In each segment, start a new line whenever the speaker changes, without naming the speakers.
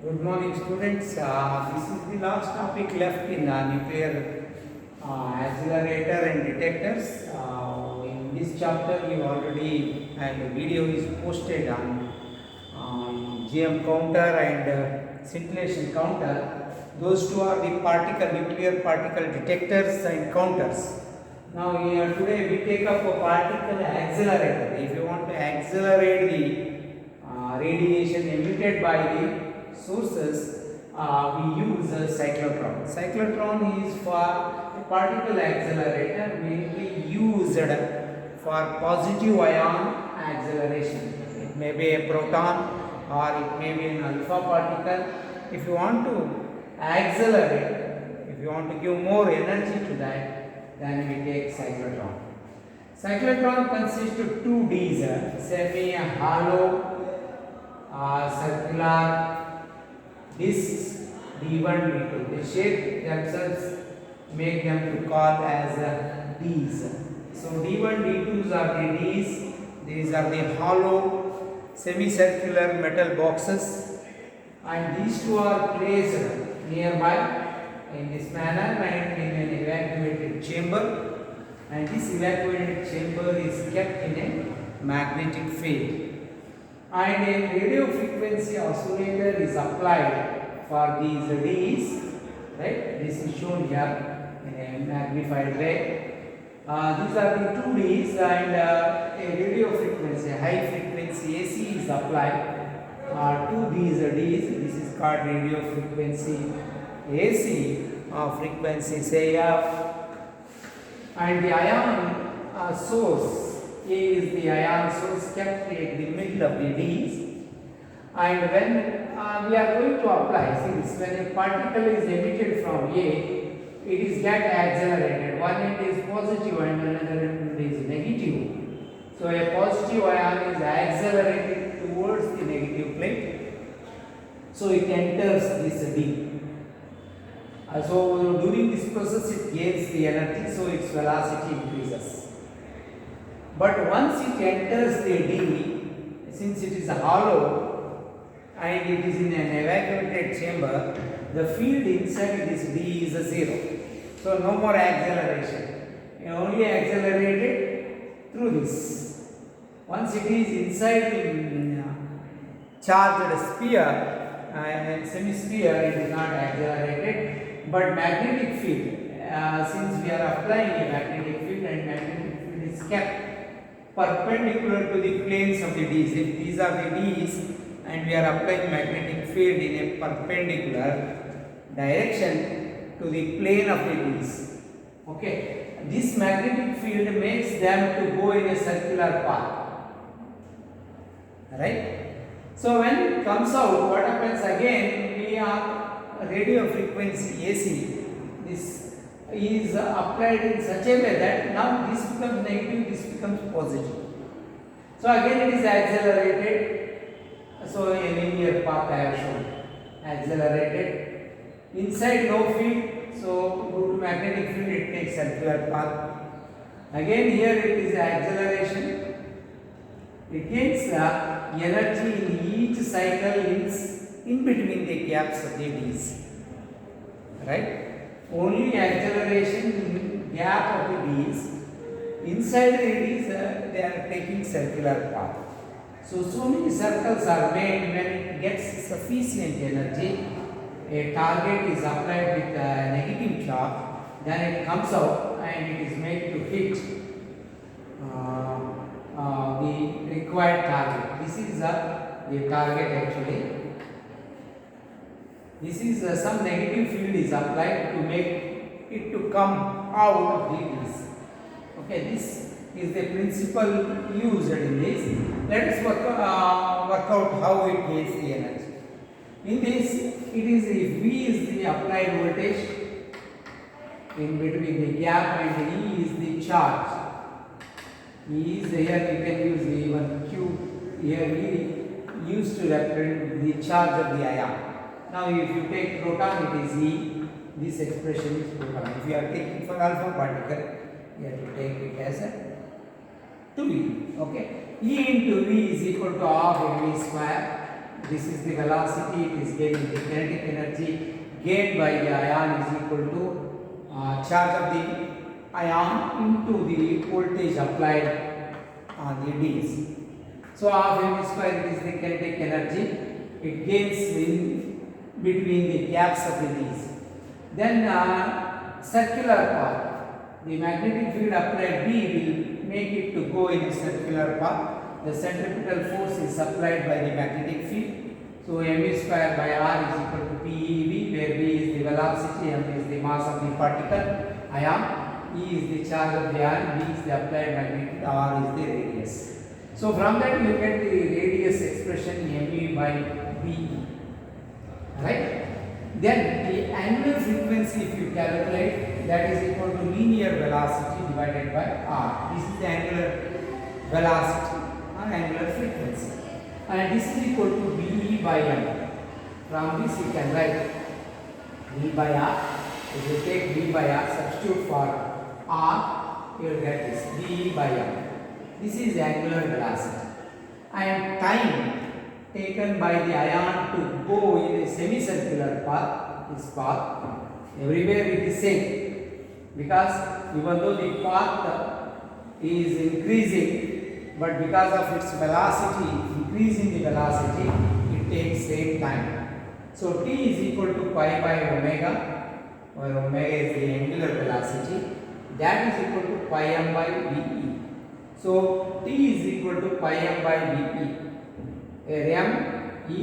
Good morning, students. This is the last topic left in nuclear accelerator and detectors. In this chapter, we already and the video is posted on GM counter and scintillation counter. Those two are the nuclear particle detectors and counters. Now, here today we take up a particle accelerator. If you want to accelerate the radiation emitted by the sources, we use a cyclotron. Cyclotron is for a particle accelerator mainly used for positive ion acceleration. It may be a proton or it may be an alpha particle. If you want to accelerate, if you want to give more energy to that, then we take cyclotron. Cyclotron consists of two Ds, semi-hollow circular discs D1, D2. They shape themselves, make them to call as Ds. So D1, D2s are the Ds. These are the hollow semicircular metal boxes, and these two are placed nearby in this manner and in an evacuated chamber. And this evacuated chamber is kept in a magnetic field. And a radio frequency oscillator is applied for these Ds, right? This is shown here in a magnified way. These are the two Ds, and a radio frequency, high frequency AC is applied to these Ds. This is called radio frequency AC frequency say and the ion source A is the ion source kept at the middle of the Ds, and when we are going to apply, see this, when a particle is emitted from A, it is get accelerated. One end is positive and another end is negative. So a positive ion is accelerated towards the negative plate. So it enters this D. So during this process it gains the energy, so its velocity increases. But once it enters the D, since it is hollow and it is in an evacuated chamber, the field inside this D is 0. So no more acceleration. You only accelerated through this. Once it is inside the charged sphere and semi-sphere, it is not accelerated. But magnetic field, since we are applying a magnetic field and magnetic field is kept perpendicular to the planes of the Ds. If these are the Ds and we are applying magnetic field in a perpendicular direction to the plane of the Ds. Okay, this magnetic field makes them to go in a circular path. Right? So when it comes out, what happens again? We are radio frequency AC, this is applied in such a way that now this becomes negative, this becomes positive. So again it is accelerated. So a linear path I have shown. Accelerated. Inside no field, so due to magnetic field it takes circular path. Again here it is acceleration. It gains energy in each cycle in between the gaps of the Ds, right? Only acceleration in gap of the Ds. Inside the Ds, they are taking circular path. So many circles are made when it gets sufficient energy. A target is applied with a negative charge, then it comes out and it is made to hit the required target. This is the target actually. This is some negative field is applied to make it to come out of the Ds. Okay, this is the principle used in this. Let us work out how it gains the energy. In this, it is if V is the applied voltage in between the gap and E is the charge. E is here, you can use even Q here, E used to represent the charge of the ion. Now if you take proton, it is E, this expression is proton. If you are taking for alpha particle, you have to take it as a 2E. Okay, E into V is equal to half mv square. this is the velocity, it is gaining the kinetic energy gained by the ion is equal to charge of the ion into the voltage applied on the Ds. So half m square is the kinetic energy it gains in between the gaps of the Ds. Then circular path, the magnetic field applied B will make it to go in a circular path. The centripetal force is supplied by the magnetic field. So m square by r is equal to PeV, where V is the velocity, m is the mass of the particle ion, E is the charge of the ion, B is the applied magnetic, r is the radius. So from that you get the radius expression me by Be, right? Then the angular frequency, if you calculate, that is equal to linear velocity divided by r. This is the angular velocity or angular frequency, and this is equal to Be by m. From this you can write V by r. If you take V by r, substitute for r, you will get this Be by m. This is angular velocity, and time taken by the ion to go in a semicircular path, this path, everywhere it is same, because even though the path is increasing, but because of its velocity, increasing the velocity, it takes same time. So t is equal to pi by omega, where omega is the angular velocity, that is equal to pi m by Be. So t is equal to pi m by Be. M, E,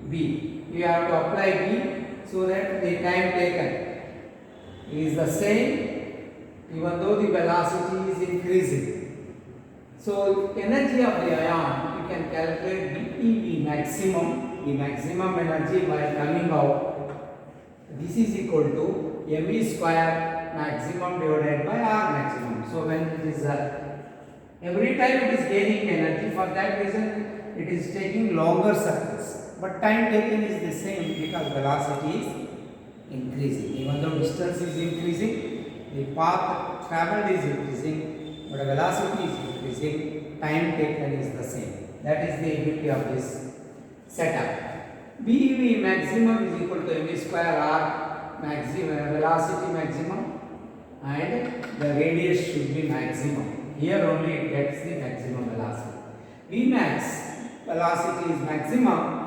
B. You have to apply B so that the time taken is the same even though the velocity is increasing. So energy of the ion, you can calculate BeV maximum, the maximum energy while coming out. This is equal to mE square maximum divided by R maximum. So when it is every time it is gaining energy, for that reason it is taking longer circles, but time taken is the same because velocity is increasing. Even though distance is increasing, the path traveled is increasing, but velocity is increasing, time taken is the same. That is the beauty of this setup. BeV maximum is equal to mE square r maximum, velocity maximum, and the radius should be maximum. Here only it gets the maximum velocity. Vmax velocity is maximum.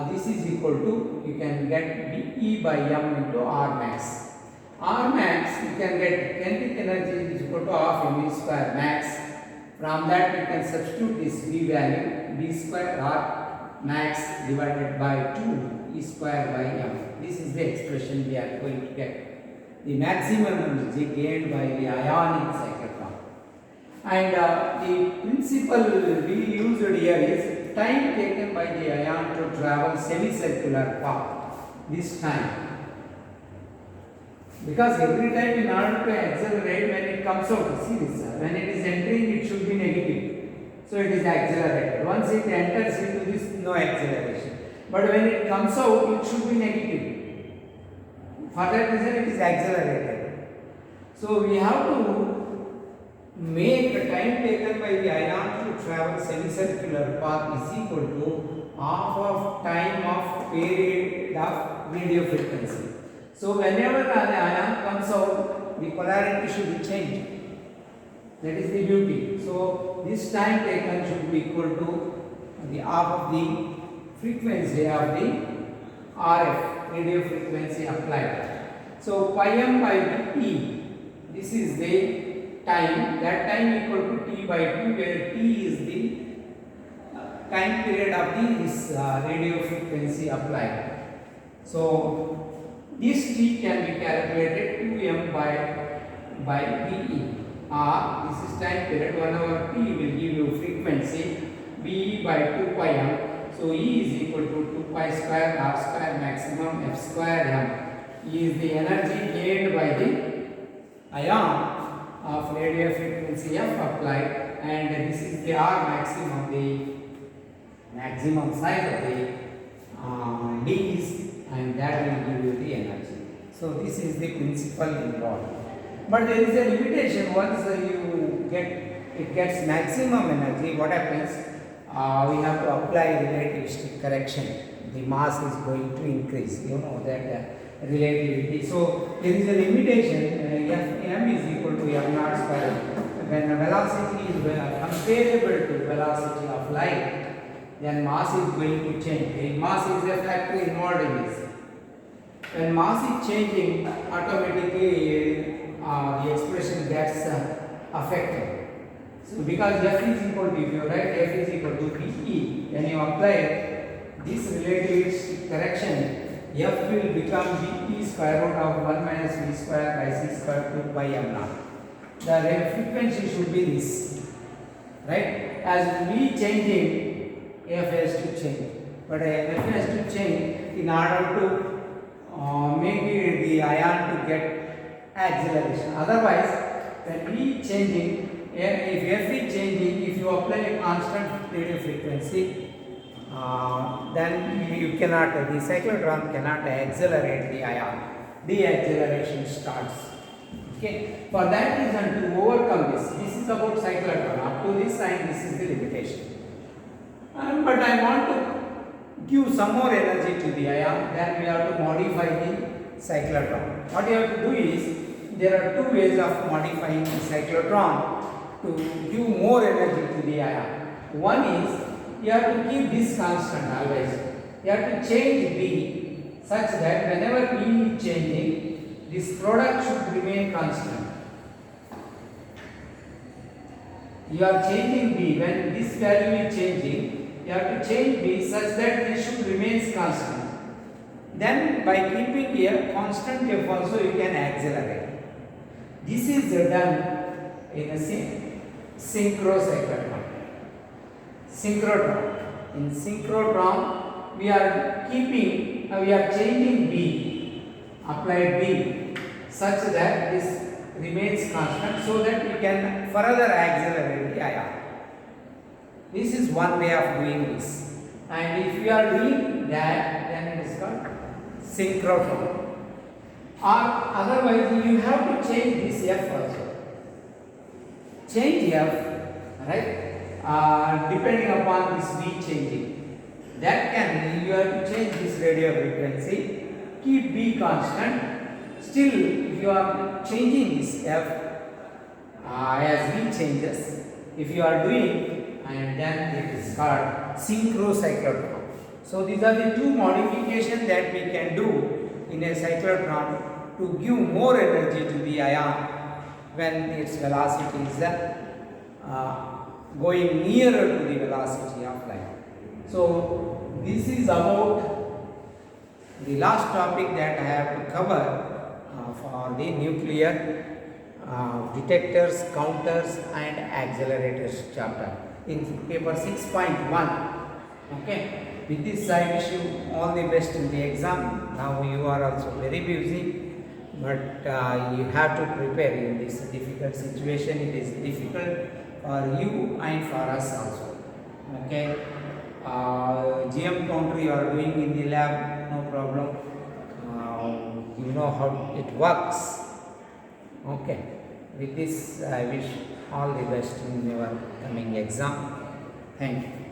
This is equal to, you can get Be by m into R max. R max you can get kinetic energy is equal to half mE square max. From that you can substitute this V value, B square R max divided by 2 E square by m. This is the expression we are going to get. The maximum energy gained by the ionic cyclotron. And the principle we used here is time taken by the ion to travel semicircular path. This time, because every time in order to accelerate, when it comes out, see this, when it is entering it should be negative, so it is accelerated. Once it enters into this, no acceleration, but when it comes out it should be negative. For that reason it is accelerated. So we have to make the time taken by the ion to travel semicircular path is equal to half of time of period of radio frequency. So whenever the ion comes out, the polarity should be changed. That is the beauty. So this time taken should be equal to the half of the frequency of the RF, radio frequency applied. So pi m by T, this is the time, that time equal to T by 2, where T is the time period of this radio frequency applied. So this T can be calculated 2m by Be. This is time period, 1 over T will give you frequency Be by 2 pi m. So E is equal to 2 pi square R square maximum F square m. E is the energy gained by the ion of radio frequency F applied, and this is the R maximum, the maximum size of the D's, and that will give you the energy. So this is the principle involved. But there is a limitation. Once you get it gets maximum energy, what happens? we have to apply relativistic correction. The mass is going to increase. You know that relativity. So there is a limitation. F m is equal to m naught square. When the velocity is comparable to velocity of light, then mass is going to change. The mass is a factor involved in this. When mass is changing, automatically the expression gets affected. So because F is equal to, if you write F is equal to Pe, when you apply this relativistic correction, F will become Be square root of 1 minus V square by C square 2 by m naught. The frequency should be this, right? As V changing, F has to change. But F has to change in order to make the ion to get acceleration. Otherwise, when V changing, if F is changing, if you apply a constant radio frequency, then you cannot, the cyclotron cannot accelerate the ion. Deacceleration starts. Okay. For that reason, to overcome this is about cyclotron. Up to this time, this is the limitation. But I want to give some more energy to the ion, then we have to modify the cyclotron. What you have to do is, there are two ways of modifying the cyclotron to give more energy to the ion. One is, you have to keep this constant always. You have to change B such that whenever B is changing, this product should remain constant. You are changing B, when this value is changing, you have to change B such that this should remain constant. Then by keeping a constant F also you can accelerate. This is done in a synchrocyclotron. Synchrotron. In synchrotron, we are changing B, applied B, such that this remains constant, so that we can further accelerate the ion. This is one way of doing this. And if we are doing that, then it is called synchrotron. Or otherwise, you have to change this F also. Change F, right? Depending upon this V changing. That can, you have to change this radio frequency, keep B constant. Still, if you are changing this F as V changes, if you are doing, and then it is called synchrocyclotron. So these are the two modifications that we can do in a cyclotron to give more energy to the ion when its velocity is going nearer to the velocity of light. So this is about the last topic that I have to cover for the nuclear detectors, counters and accelerators chapter in paper 6.1. Okay. With this I wish you all the best in the exam. Now you are also very busy, but you have to prepare in this difficult situation. It is difficult for you and for us also. Okay. GM counter you are doing in the lab, no problem. You know how it works. Okay. With this I wish all the best in your coming exam. Thank you.